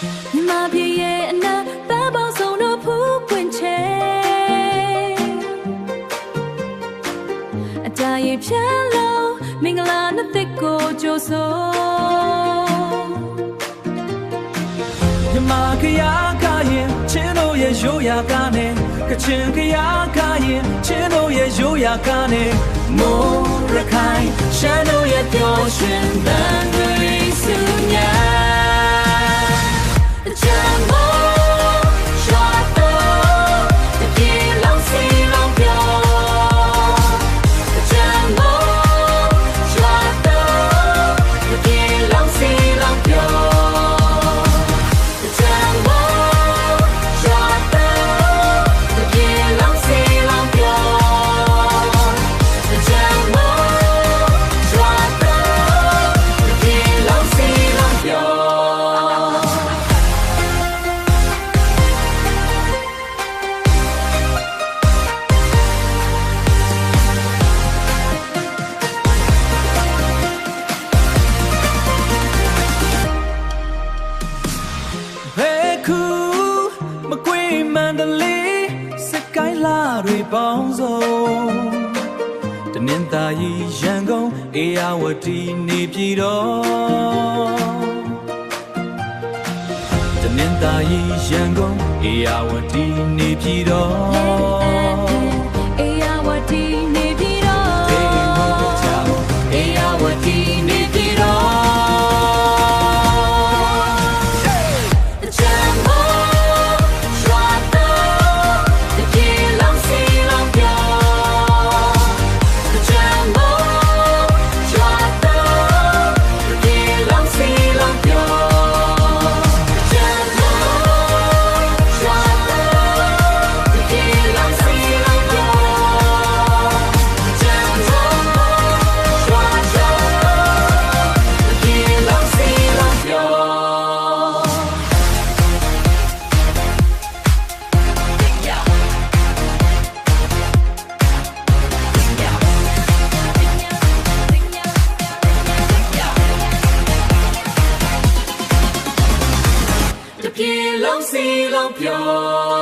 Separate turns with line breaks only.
မြန်မာပြည်ရဲ့အနာပန်းပေါင်းစုံတို့ဖူးပွင့်ချေအတားရဖြန်းလုံးမင်္ဂလာနှစ်သက်ကိုကြိုဆို
မြန်မာခရခရင်ချင်းတို့ရဲ့ရိုးရာကားနဲ့ကချင်ခရခရင်ချင်းတို့ရဲ့ရိုးရာကားနဲ့မိုးရခိုင်ရှမ်းတို့ရဲ့ပျော်ရွှင်သံတွေစုညာမန္တလေးစကိုင်းလာတွေပေါင်းစုံတနင်္သာရီရန်ကုန်အေရဝတီနေပြည်တော်တနင်္သာရီရန်ကုန်အေရဝတီနေပြည်တော်
အေရဝတီနေပြည်တော်
အေရဝတီနေပြည်တော်ပြေလုံးစီလုံးပြော